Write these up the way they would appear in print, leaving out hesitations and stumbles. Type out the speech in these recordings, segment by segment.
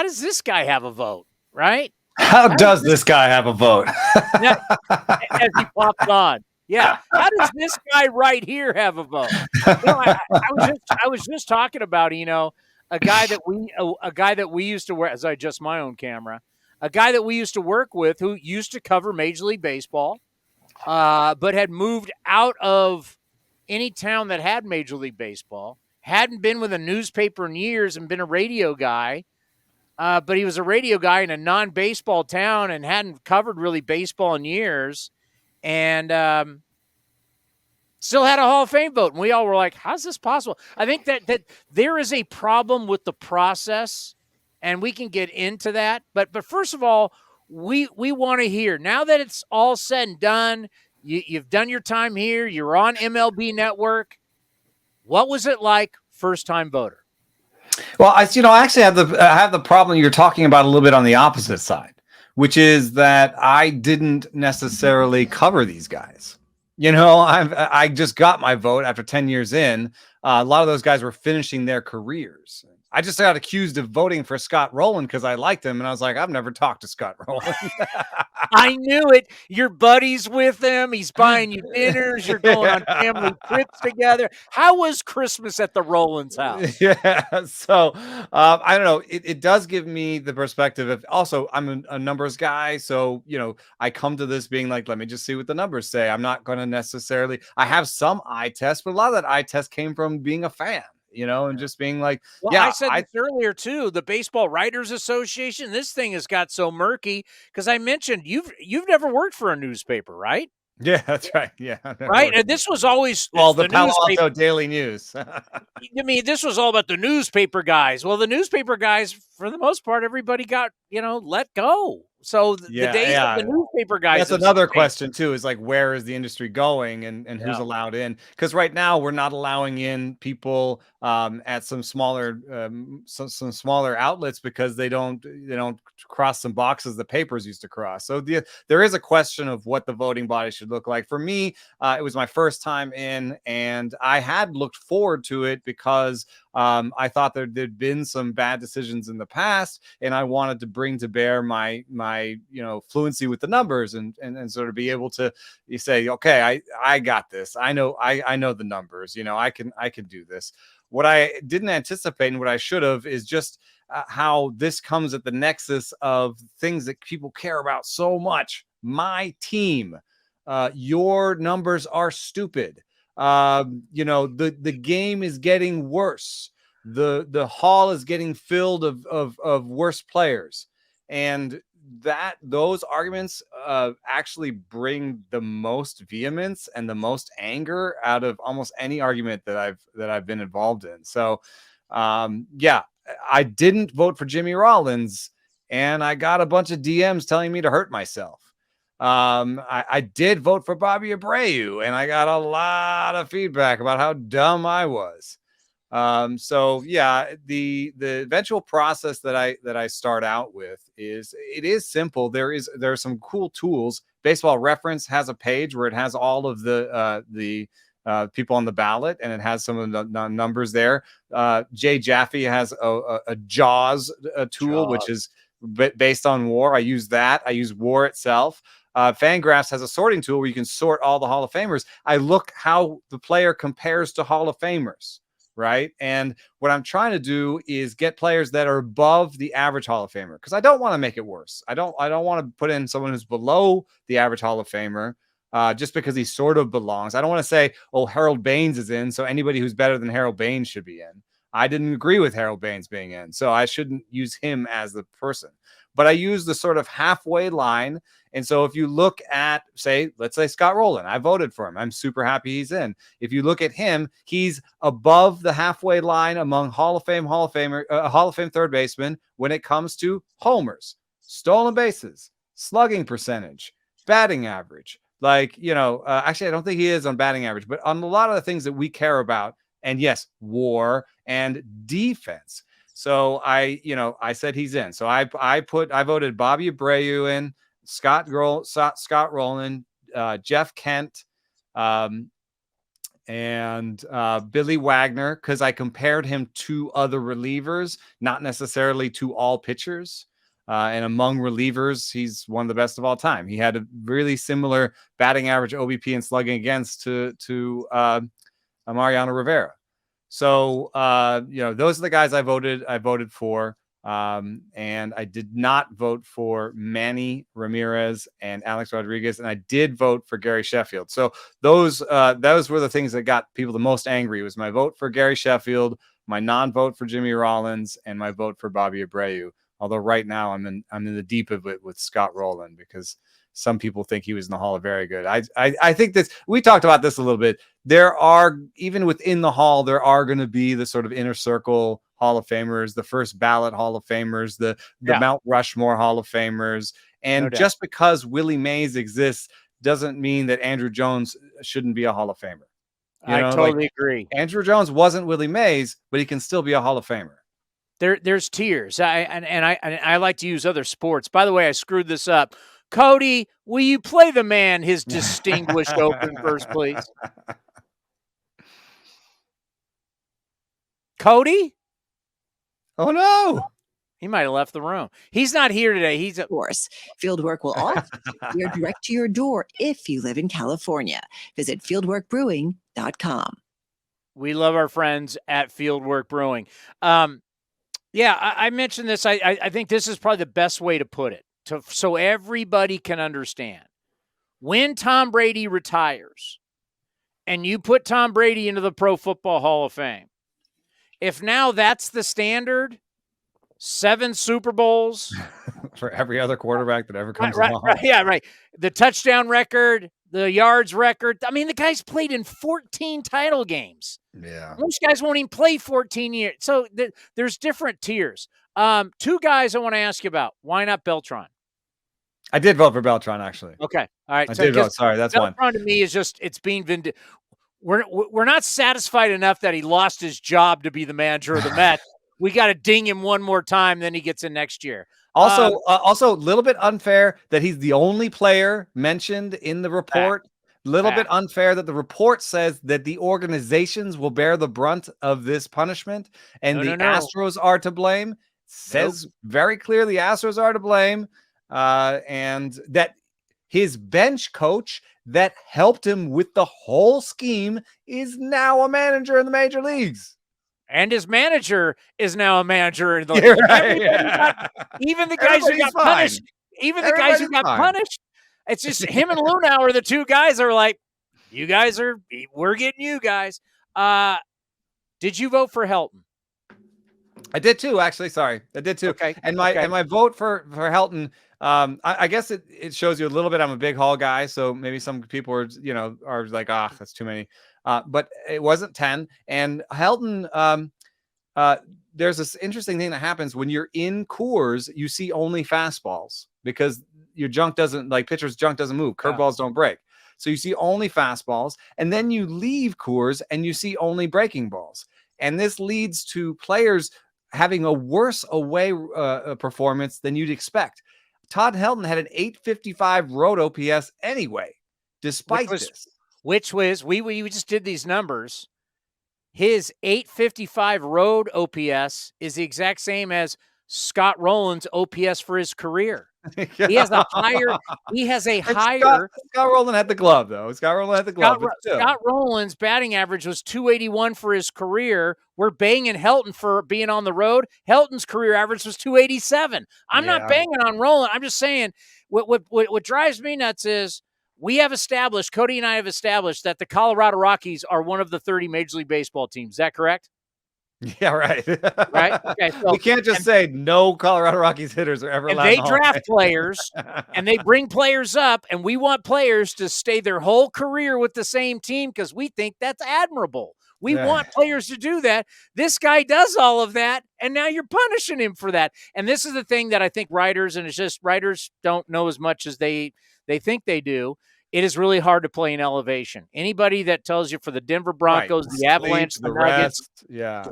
does this guy have a vote, right? How does this guy have a vote? Now, as he pops on. Yeah. How does this guy right here have a vote? I was just talking about, a guy that we used to wear, as I adjust my own camera, a guy that we used to work with who used to cover Major League Baseball, but had moved out of any town that had Major League Baseball, hadn't been with a newspaper in years and been a radio guy. But he was a radio guy in a non-baseball town and hadn't covered really baseball in years, and still had a Hall of Fame vote. And we all were like, how's this possible? I think that there is a problem with the process, and we can get into that. But first of all, we want to hear, now that it's all said and done, you've done your time here, you're on MLB Network. What was it like first-time voter? Well, I actually have the problem you're talking about a little bit on the opposite side, which is that I didn't necessarily cover these guys. I just got my vote after 10 years in. A lot of those guys were finishing their careers. I just got accused of voting for Scott Rowland because I liked him, and I was like, I've never talked to Scott Rowland. I knew it. Your buddy's with him. He's buying you dinners. You're going on family trips together. How was Christmas at the Rowlands' house? Yeah. So I don't know. It does give me the perspective of, also, I'm a numbers guy. So, I come to this being like, let me just see what the numbers say. I'm not going to necessarily, I have some eye test, but a lot of that eye test came from being a fan. And just being like, well, yeah, I said this earlier too, the Baseball Writers Association, this thing has got so murky because I mentioned you've never worked for a newspaper, right? Yeah, that's right. Yeah. Right. And this was always the Palo Alto Daily News. I mean, this was all about the newspaper guys. Well, the newspaper guys, for the most part, everybody got, let go. So the days of the newspaper guys. That's another question too, is like, where is the industry going and who's allowed in? Because right now we're not allowing in people at some smaller outlets because they don't cross some boxes the papers used to cross. So there is a question of what the voting body should look like. For me, it was my first time in, and I had looked forward to it because I thought there'd been some bad decisions in the past, and I wanted to bring to bear my fluency with the numbers and sort of be able to say, okay, I got this. I know the numbers. I can do this. What I didn't anticipate and what I should have is just how this comes at the nexus of things that people care about so much. My team, your numbers are stupid. The game is getting worse. The hall is getting filled of worse players, and those arguments actually bring the most vehemence and the most anger out of almost any argument that I've been involved in. So I didn't vote for Jimmy Rollins, and I got a bunch of DMs telling me to hurt myself. I did vote for Bobby Abreu, and I got a lot of feedback about how dumb I was. So yeah, the eventual process that I start out with is simple. There are some cool tools. Baseball Reference has a page where it has all of the people on the ballot, and it has some of the numbers there. Jay Jaffe has a JAWS tool, which is based on WAR. I use that. I use WAR itself. Fangraphs has a sorting tool where you can sort all the Hall of Famers. I look how the player compares to Hall of Famers, right? And what I'm trying to do is get players that are above the average Hall of Famer, because I don't want to make it worse. I don't want to put in someone who's below the average Hall of Famer just because he sort of belongs. I don't want to say, oh, Harold Baines is in, so anybody who's better than Harold Baines should be in. I didn't agree with Harold Baines being in, so I shouldn't use him as the person. But I use the sort of halfway line. And so if you look at, let's say Scott Rowland, I voted for him. I'm super happy he's in. If you look at him, he's above the halfway line among Hall of Fame third baseman when it comes to homers, stolen bases, slugging percentage, batting average. Actually, I don't think he is on batting average, but on a lot of the things that we care about. And yes, WAR and defense. So I said he's in. So I voted Bobby Abreu in, Scott Rowland, Jeff Kent, and Billy Wagner, because I compared him to other relievers, not necessarily to all pitchers. And among relievers, he's one of the best of all time. He had a really similar batting average, OBP, and slugging against to Mariano Rivera. So those are the guys I voted for. And I did not vote for Manny Ramirez and Alex Rodriguez, and I did vote for Gary Sheffield. So those were the things that got people the most angry. It was my vote for Gary Sheffield, my non-vote for Jimmy Rollins, and my vote for Bobby Abreu. Although right now I'm in the deep of it with Scott Rowland, because some people think he was in the Hall of Very Good. I think this, we talked about this a little bit. There are, even within the Hall, there are going to be the sort of inner circle Hall of Famers, the first ballot Hall of Famers, the Mount Rushmore Hall of Famers. And just because Willie Mays exists doesn't mean that Andrew Jones shouldn't be a Hall of Famer. I totally agree. Andrew Jones wasn't Willie Mays, but he can still be a Hall of Famer. There's tiers. I like to use other sports. By the way, I screwed this up. Cody, will you play the man his distinguished open first, please? Cody? Oh, no. He might have left the room. He's not here today. He's Of course. Fieldwork will also be direct to your door if you live in California. Visit fieldworkbrewing.com. We love our friends at Fieldwork Brewing. I mentioned this. I think this is probably the best way to put it, so everybody can understand. When Tom Brady retires and you put Tom Brady into the Pro Football Hall of Fame, if now that's the standard, 7 Super Bowls for every other quarterback that ever comes along. Right. The touchdown record, the yards record. I mean, the guy's played in 14 title games. Yeah. Most guys won't even play 14 years. So there's different tiers. 2 guys I want to ask you about. Why not Beltran? I did vote for Beltran, actually. Okay. All right. I did vote. Sorry, that's Beltran one. To me is just, it's being vindicated. We're not satisfied enough that he lost his job to be the manager of the Mets. We got to ding him one more time, then he gets in next year. Also, a little bit unfair that he's the only player mentioned in the report. Little bit unfair that the report says that the organizations will bear the brunt of this punishment, and Astros are to blame. Says very clearly Astros are to blame, and that his bench coach that helped him with the whole scheme is now a manager in the major leagues. And his manager is now a manager in the league. Right, even the guys who got punished. Even the guys who got punished. It's just him and Lunau are the 2 guys that are like, we're getting you guys. Did you vote for Helton? I did too, actually. Sorry. I did too. Okay. And my vote for Helton, I guess it shows you a little bit. I'm a big Hall guy, so maybe some people are like, that's too many. But it wasn't 10. And Helton, there's this interesting thing that happens when you're in Coors. You see only fastballs because your pitcher's junk doesn't move. Curveballs don't break. So you see only fastballs, and then you leave Coors and you see only breaking balls. And this leads to players having a worse away performance than you'd expect. Todd Helton had an 855 road OPS anyway, despite this. Which was, we just did these numbers. His 855 road OPS is the exact same as Scott Rowland's OPS for his career. He has a higher. Scott Rowland had the glove, though. Scott Rowland's batting average was 281 for his career. We're banging Helton for being on the road. Helton's career average was 287. I'm not banging on Rowland. I'm just saying what drives me nuts is Cody and I have established that the Colorado Rockies are one of the 30 Major League Baseball teams. Is that correct? Yeah, right. Right. Okay. So we can't just say no Colorado Rockies hitters are ever allowed. They draft players and they bring players up, and we want players to stay their whole career with the same team because we think that's admirable. We want players to do that. This guy does all of that, and now you're punishing him for that. And this is the thing that I think writers don't know as much as they think they do. It is really hard to play in elevation. Anybody that tells you for the Denver Broncos, the Avalanche, the Nuggets,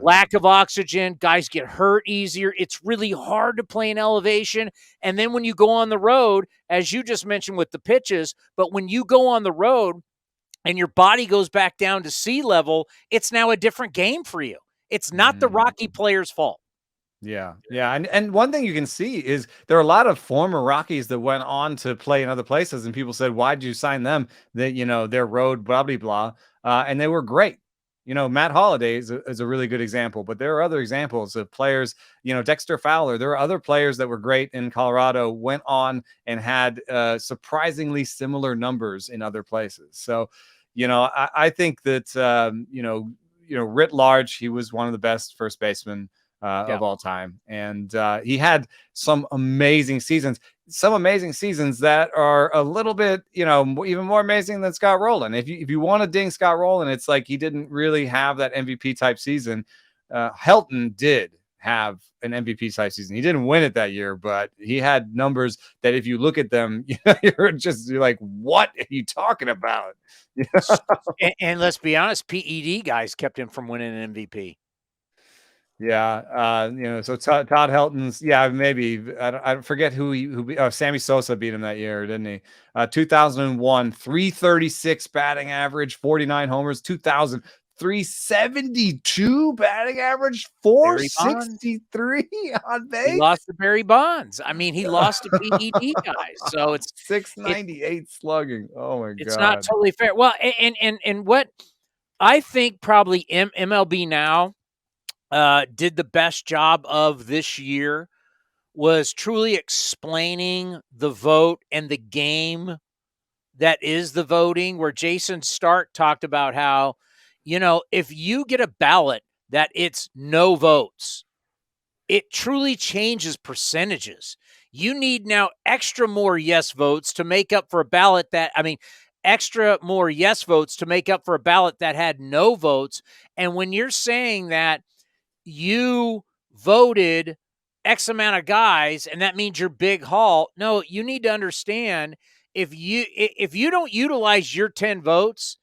lack of oxygen, guys get hurt easier. It's really hard to play in elevation. And then when you go on the road, as you just mentioned with the pitches, but when you go on the road, and your body goes back down to sea level, it's now a different game for you. It's not the Rocky player's fault. Yeah. And one thing you can see is there are a lot of former Rockies that went on to play in other places, and people said, why'd you sign them? That, their road, blah, blah, blah. And they were great. Matt Holliday is a really good example, but there are other examples of players, Dexter Fowler. There are other players that were great in Colorado, went on and had surprisingly similar numbers in other places. So, I think that, writ large, he was one of the best first basemen of all time. And he had some amazing seasons that are a little bit, even more amazing than Scott Rowland. If you want to ding Scott Rowland, it's like he didn't really have that MVP type season. Helton did have an MVP type season. He didn't win it that year, but he had numbers that if you look at them, you're like, what are you talking about? And let's be honest, PED guys kept him from winning an MVP. Yeah, so Todd Helton's, maybe I forget who Sammy Sosa beat him that year, didn't he? 2001, 336 batting average, 49 homers. 2000, 372 batting average, 463 on base. He lost to Barry Bonds. I mean, he lost to PED guys, so it's 698 slugging. Oh my god, it's not totally fair. Well, and what I think probably MLB Now did the best job of this year was truly explaining the vote and the game that is the voting, where Jason Stark talked about how, if you get a ballot that it's no votes, it truly changes percentages. You need now extra more yes votes to make up for a ballot extra more yes votes to make up for a ballot that had no votes. And when you're saying that you voted X amount of guys, and that means you're big haul. No, you need to understand if you don't utilize your 10 votes,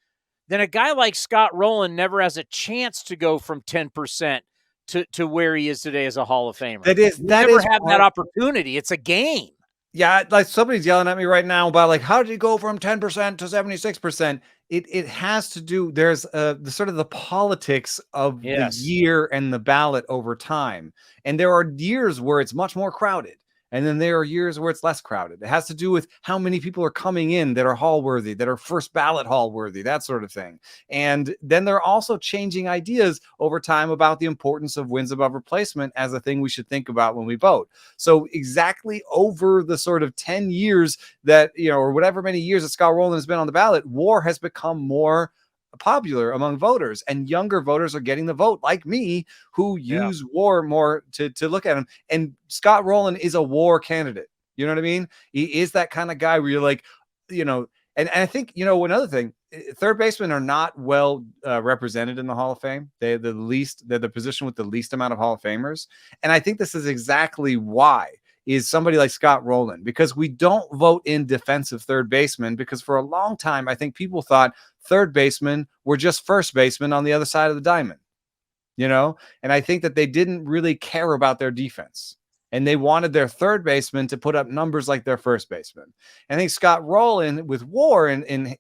then a guy like Scott Rowland never has a chance to go from 10% to where he is today as a Hall of Famer. Never have that opportunity. It's a game. Yeah, like somebody's yelling at me right now about like, how did he go from 10% to 76%? It has to do, there's the sort of the politics of the year and the ballot over time. And there are years where it's much more crowded. And then there are years where it's less crowded. It has to do with how many people are coming in that are hall worthy, that are first ballot hall worthy, that sort of thing. And then they're also changing ideas over time about the importance of wins above replacement as a thing we should think about when we vote. So exactly over the sort of 10 years that, or whatever many years that Scott Rowland has been on the ballot, WAR has become more popular among voters, and younger voters are getting the vote, like me, who use WAR more to look at him. And Scott Rowland is a WAR candidate. You know what I mean? He is that kind of guy where you're like, and I think, another thing, third basemen are not well represented in the Hall of Fame. They're the position with the least amount of Hall of Famers. And I think this is exactly why is somebody like Scott Rowland, because we don't vote in defensive third baseman, because for a long time, I think people thought third basemen were just first basemen on the other side of the diamond, and I think that they didn't really care about their defense, and they wanted their third baseman to put up numbers like their first baseman. And I think Scott Rowland with WAR in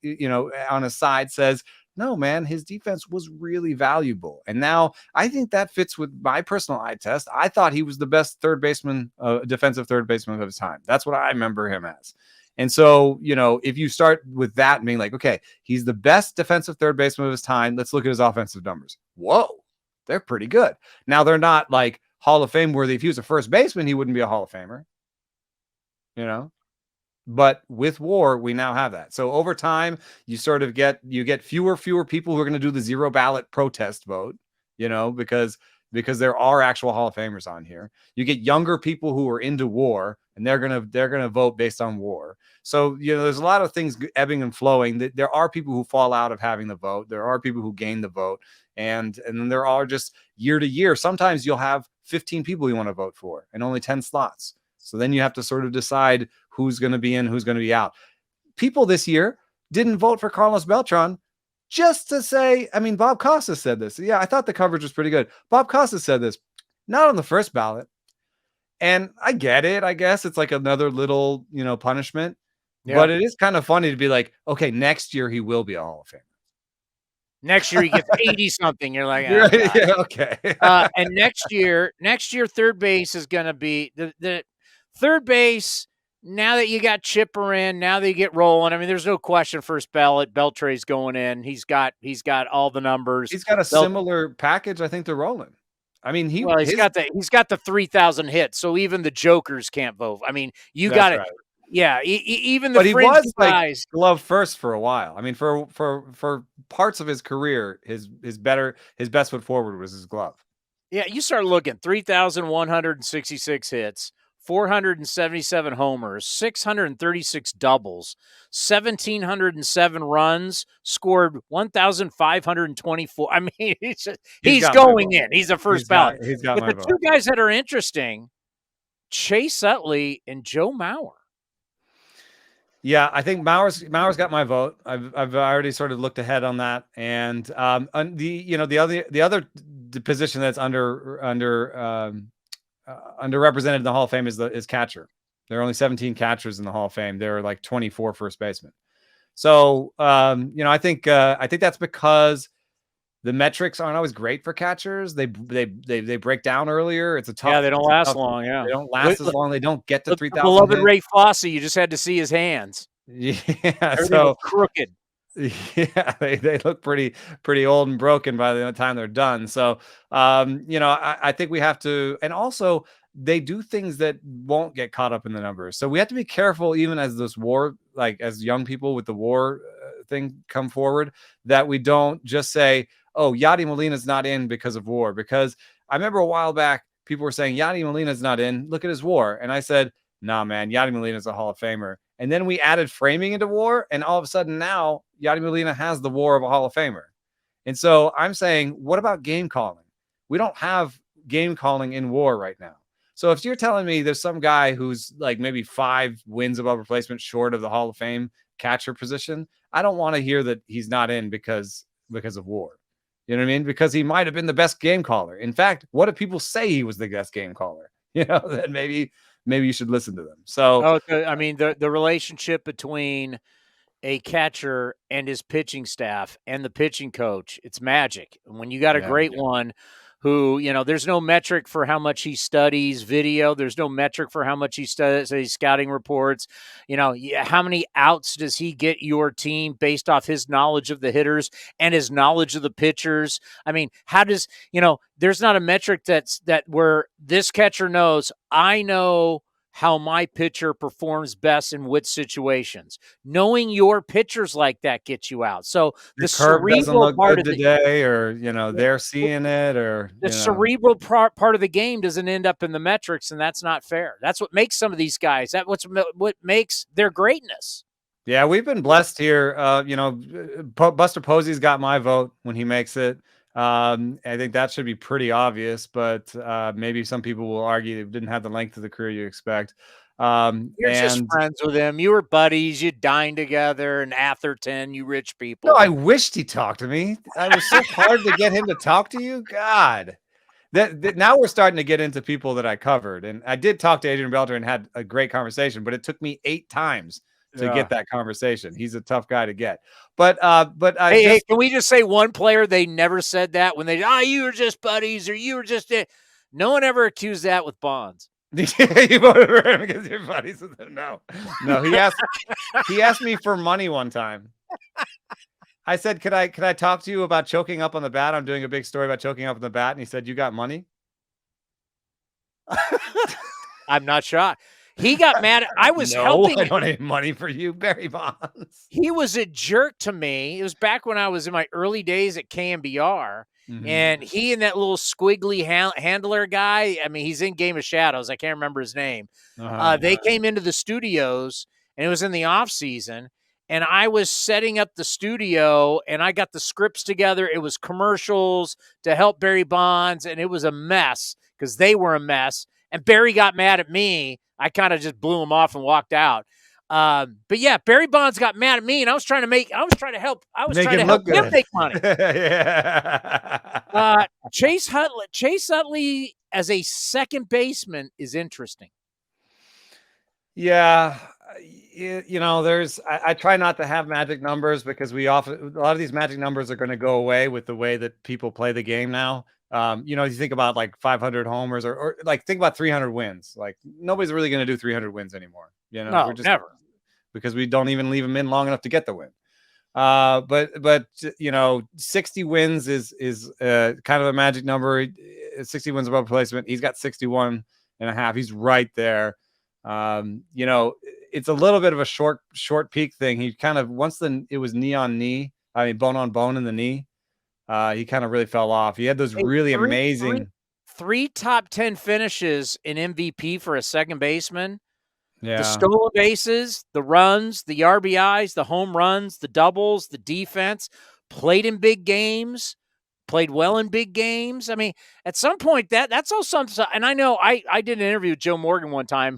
on his side says, no, man, his defense was really valuable. And now I think that fits with my personal eye test. I thought he was the best third baseman, defensive third baseman of his time. That's what I remember him as. And so, if you start with that being like, okay, he's the best defensive third baseman of his time, let's look at his offensive numbers. Whoa, they're pretty good. Now, they're not like Hall of Fame worthy. If he was a first baseman, he wouldn't be a Hall of Famer, But with WAR, we now have that. So over time, you sort of get fewer people who are going to do the zero ballot protest vote, because there are actual Hall of Famers on here. You get younger people who are into WAR, and they're gonna vote based on WAR. So there's a lot of things ebbing and flowing. There are people who fall out of having the vote. There are people who gain the vote, and then there are just year to year. Sometimes you'll have 15 people you want to vote for, and only 10 slots. So then you have to sort of decide who's going to be in, who's going to be out. People this year didn't vote for Carlos Beltran just to say, Bob Costas said this. Yeah, I thought the coverage was pretty good. Bob Costas said this, not on the first ballot. And I get it. I guess it's like another little, punishment. Yeah. But it is kind of funny to be like, okay, next year he will be a Hall of Famer. Next year he gets 80 something. You're like, Yeah, okay. and next year, third base is going to be the third base. Now that you got Chipper in, now that you get rolling, I mean, there's no question. First ballot, Beltre's going in. He's got all the numbers. He's got a similar package, I think, to Roland. I mean, he's got the 3,000 hits, so even the jokers can't vote. I mean, you got it. Right. Yeah, even the but he was guys, like glove first for a while. I mean, for parts of his career, his best foot forward was his glove. Yeah, you start looking 3,166 hits, 477 homers, 636 doubles, 1,707 runs, scored 1,524. I mean, he's going in. He's a first ballot. He's got but the two guys that are interesting, Chase Utley and Joe Mauer. Yeah, I think Mauer's got my vote. I've already sort of looked ahead on that, and the other position that's underrepresented in the Hall of Fame is catcher. There are only 17 catchers in the Hall of Fame. There are like 24 first basemen. So I think that's because the metrics aren't always great for catchers. They break down earlier. It's a tough. Yeah, they don't last long. Yeah, they don't last as long. They don't get to 3,000. Beloved Ray Fosse, you just had to see his hands. Yeah, everything was crooked. Yeah, they look pretty old and broken by the time they're done. So, I think we have to, and also they do things that won't get caught up in the numbers. So we have to be careful, even as this war, like as young people with the war thing come forward, that we don't just say, oh, Yadi Molina's not in because of war. Because I remember a while back, people were saying Yadi Molina's not in. Look at his war. And I said, nah, man, Yadi Molina's a Hall of Famer. And then we added framing into war. And all of a sudden now Yadi Molina has the war of a Hall of Famer. And so I'm saying, what about game calling? We don't have game calling in war right now. So if you're telling me there's some guy who's like maybe 5 wins above replacement short of the Hall of Fame catcher position, I don't want to hear that he's not in because of war. You know what I mean? Because he might have been the best game caller. In fact, what if people say he was the best game caller? Then maybe you should listen to them. So, I mean, the relationship between a catcher and his pitching staff and the pitching coach, it's magic. And when you got a great one who, there's no metric for how much he studies video. There's no metric for how much he studies scouting reports. How many outs does he get your team based off his knowledge of the hitters and his knowledge of the pitchers? I mean, how does, there's not a metric that where this catcher knows, I know how my pitcher performs best in which situations. Knowing your pitchers like that gets you out. So the curve doesn't look good today, or they're seeing it, or the cerebral part of the game doesn't end up in the metrics, and that's not fair. That's what makes some of these guys. What makes their greatness. Yeah, we've been blessed here. Buster Posey's got my vote when he makes it. I think that should be pretty obvious, but maybe some people will argue it didn't have the length of the career you expect. You're just friends with him. You were buddies. You dined together in Atherton, you rich people. No, I wished he talked to me. I was so hard to get him to talk to you. God. That now we're starting to get into people that I covered. And I did talk to Adrian Beltre and had a great conversation, but it took me 8 times to get that conversation. He's a tough guy to get. But hey, can we just say one player they never said that when they you were just buddies or you were just no one ever accused that with Bonds. You voted for him because you're buddies with him. No. He asked me for money one time. I said, could I talk to you about choking up on the bat? I'm doing a big story about choking up on the bat. And he said, you got money? I'm not shocked. He got mad. I was helping. I don't have money for you, Barry Bonds. He was a jerk to me. It was back when I was in my early days at KMBR. Mm-hmm. And he and that little squiggly handler guy, I mean, he's in Game of Shadows. I can't remember his name. They came into the studios, and it was in the off season. And I was setting up the studio, and I got the scripts together. It was commercials to help Barry Bonds, and it was a mess because they were a mess. And Barry got mad at me. I kind of just blew him off and walked out. But yeah, Barry Bonds got mad at me, and I was trying to help him make money. Chase Utley as a second baseman is interesting. Yeah. I try not to have magic numbers because a lot of these magic numbers are going to go away with the way that people play the game now. You think about like 500 homers or like think about 300 wins. Like nobody's really going to do 300 wins anymore. No, we're just never, because we don't even leave them in long enough to get the win. But 60 wins is kind of a magic number. 60 wins above replacement. He's got 61 and a half. He's right there. It's a little bit of a short peak thing. He kind of it was knee on knee. I mean, bone on bone in the knee. He kind of really fell off. He had those really amazing three top 10 finishes in MVP for a second baseman. Yeah. The stolen bases, the runs, the RBIs, the home runs, the doubles, the defense, played in big games, played well in big games. I mean, at some point that's all something. And I know I did an interview with Joe Morgan one time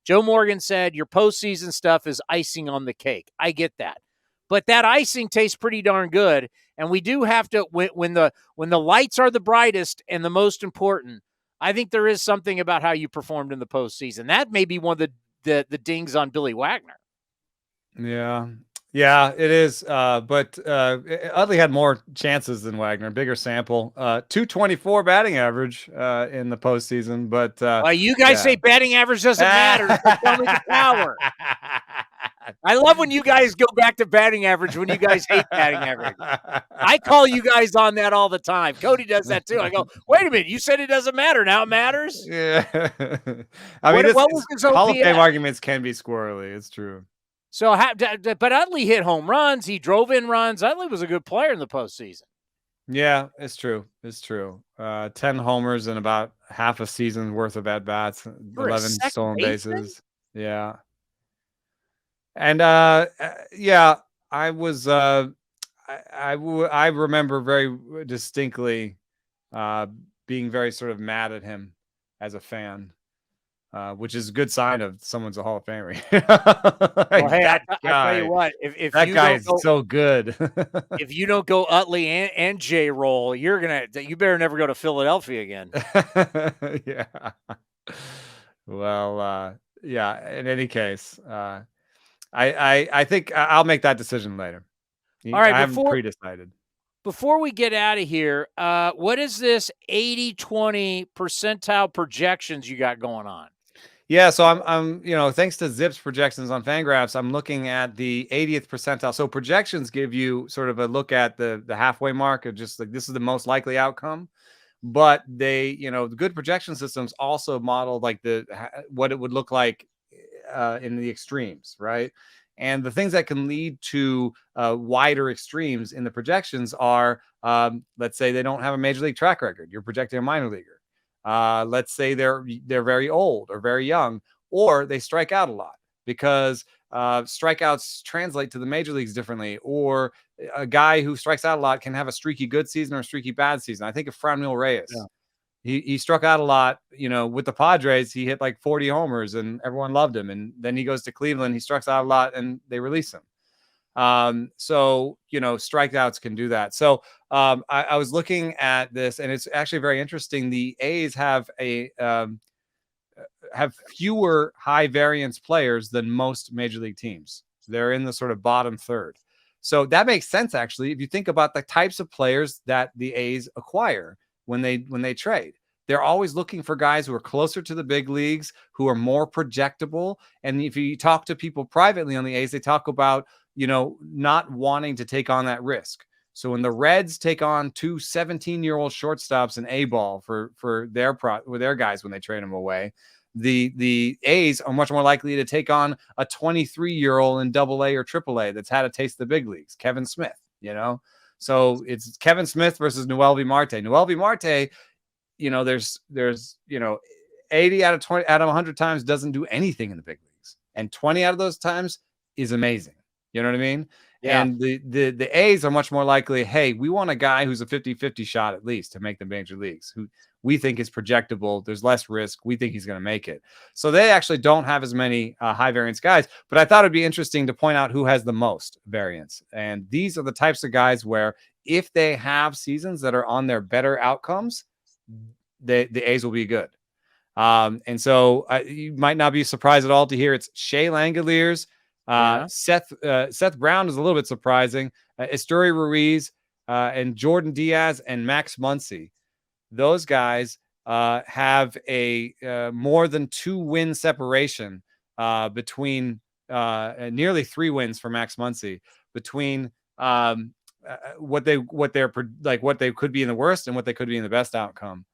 Joe Morgan said your postseason stuff is icing on the cake. I get that. But that icing tastes pretty darn good. And we do have to, when the lights are the brightest and the most important, I think there is something about how you performed in the postseason. That may be one of the dings on Billy Wagner. Yeah, it is. But Utley had more chances than Wagner, bigger sample. 224 batting average in the postseason. But you guys say batting average doesn't matter. So tell me the power. I love when you guys go back to batting average when you guys hate batting average. I call you guys on that all the time. Cody does that too. I go, wait a minute, you said it doesn't matter. Now it matters? Yeah. What was his Hall of Fame arguments can be squirrely. It's true. So, but Utley hit home runs. He drove in runs. Utley was a good player in the postseason. Yeah, it's true. 10 homers and about half a season's worth of at-bats, 11 stolen bases. Yeah. And I was I remember very distinctly being very sort of mad at him as a fan, which is a good sign of someone's a Hall of Famer. Well, hey, I tell you what, if that guy is so good. If you don't go Utley and J roll, you better never go to Philadelphia again. Yeah. Well, yeah. In any case, I think I'll make that decision later. All right, I'm pre-decided. Before we get out of here, what is this 80-20 percentile projections you got going on? Yeah, so I'm thanks to Zip's projections on Fangraphs, I'm looking at the 80th percentile. So projections give you sort of a look at the halfway mark of just like this is the most likely outcome. But they, the good projection systems also model like what it would look like in the extremes, right? And the things that can lead to wider extremes in the projections are, let's say they don't have a major league track record. You're projecting a minor leaguer. Let's say they're very old or very young, or they strike out a lot because strikeouts translate to the major leagues differently. Or a guy who strikes out a lot can have a streaky good season or a streaky bad season. I think of Franmil Reyes. Yeah. He struck out a lot, with the Padres. He hit like 40 homers and everyone loved him. And then he goes to Cleveland. He strikes out a lot and they release him. So, strikeouts can do that. So I was looking at this and it's actually very interesting. The A's have have fewer high variance players than most major league teams. They're in the sort of bottom third. So that makes sense, actually, if you think about the types of players that the A's acquire when they trade. They're always looking for guys who are closer to the big leagues, who are more projectable. And if you talk to people privately on the A's, they talk about, not wanting to take on that risk. So when the Reds take on two 17-year-old shortstops in A-ball for their guys when they trade them away, the A's are much more likely to take on a 23-year-old in AA or AAA that's had a taste of the big leagues, Kevin Smith, So it's Kevin Smith versus Noelvi Marte. Noelvi Marte, there's 80 out of 20 out of 100 times doesn't do anything in the big leagues, and 20 out of those times is amazing. You know what I mean? Yeah. And the A's are much more likely, hey, we want a guy who's a 50-50 shot at least to make the major leagues, who we think is projectable. There's less risk. We think he's going to make it. So they actually don't have as many high variance guys, but I thought it'd be interesting to point out who has the most variance. And these are the types of guys where if they have seasons that are on their better outcomes, the A's will be good. And so you might not be surprised at all to hear it's Shea Langoliers. Seth Brown is a little bit surprising. Esteury Ruiz and Jordan Diaz and Max Muncy. Those guys have a more than 2 win separation between nearly 3 wins for Max Muncy between what they could be in the worst and what they could be in the best outcome.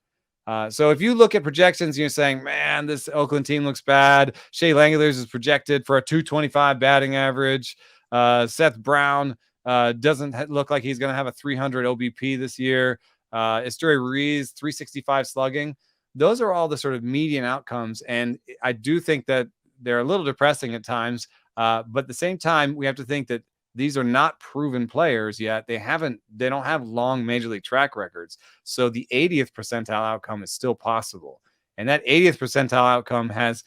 So if you look at projections, you're saying, man, this Oakland team looks bad. Shea Langoliers is projected for a 225 batting average. Seth Brown doesn't look like he's going to have a 300 OBP this year. Esteury Ruiz, 365 slugging. Those are all the sort of median outcomes. And I do think that they're a little depressing at times. But at the same time, we have to think that these are not proven players yet. They don't have long major league track records. So the 80th percentile outcome is still possible. And that 80th percentile outcome has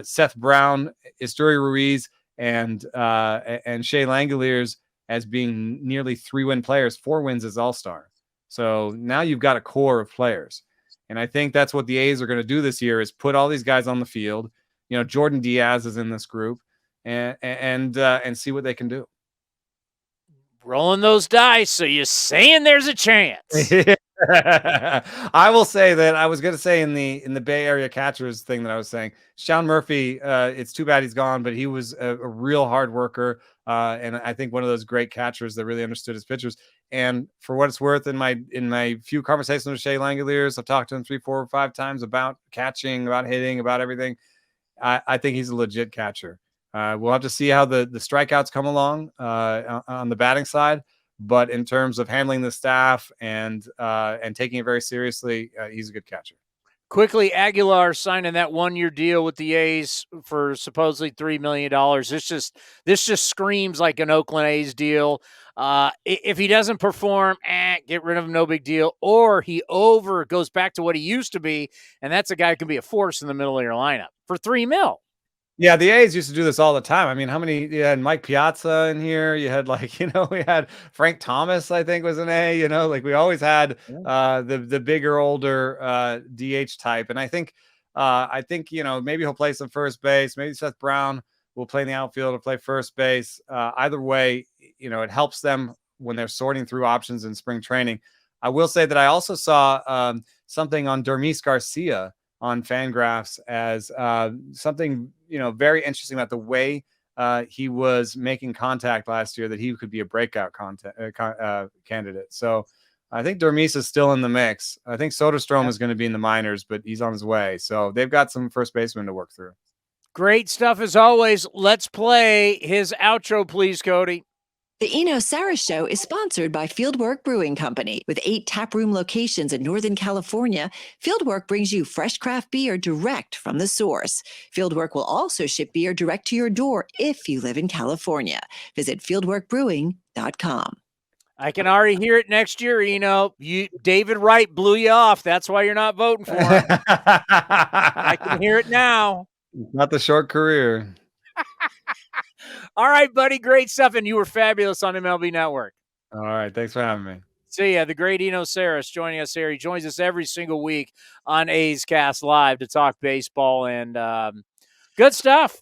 Seth Brown, Esteury Ruiz, and Shea Langoliers as being nearly 3-win players, 4 wins as all-star. So now you've got a core of players. And I think that's what the A's are going to do this year is put all these guys on the field. You know, Jordan Diaz is in this group and see what they can do. Rolling those dice. So you're saying there's a chance. I will say that I was going to say in the Bay Area catchers thing that I was saying, Sean Murphy, it's too bad he's gone, but he was a real hard worker. And I think one of those great catchers that really understood his pitchers. And for what it's worth, in my few conversations with Shea Langoliers, I've talked to him 3, 4, or 5 times about catching, about hitting, about everything. I think he's a legit catcher. We'll have to see how the strikeouts come along on the batting side. But in terms of handling the staff and taking it very seriously, he's a good catcher. Quickly, Aguilar signing that 1-year deal with the A's for supposedly $3 million. This just screams like an Oakland A's deal. If he doesn't perform, get rid of him, no big deal. Or he goes back to what he used to be, and that's a guy who can be a force in the middle of your lineup for $3 million. Yeah, the A's used to do this all the time. I mean, you had Mike Piazza in here. You had we had Frank Thomas, I think was an A, we always had the bigger, older DH type. And I think maybe he'll play some first base. Maybe Seth Brown will play in the outfield or play first base. Either way, it helps them when they're sorting through options in spring training. I will say that I also saw something on Dermis Garcia on Fangraphs as something, very interesting about the way he was making contact last year, that he could be a breakout candidate. So I think Dermis is still in the mix. I think Soderstrom is going to be in the minors, but he's on his way. So they've got some first basemen to work through. Great stuff as always. Let's play his outro, please, Cody. The Eno Sarris Show is sponsored by Fieldwork Brewing Company. With 8 taproom locations in Northern California, Fieldwork brings you fresh craft beer direct from the source. Fieldwork will also ship beer direct to your door if you live in California. Visit fieldworkbrewing.com. I can already hear it next year, Eno. David Wright blew you off. That's why you're not voting for him. I can hear it now. Not the short career. All right, buddy. Great stuff. And you were fabulous on MLB Network. All right. Thanks for having me. See ya. The great Eno Sarris joining us here. He joins us every single week on A's Cast Live to talk baseball and good stuff.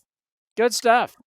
Good stuff.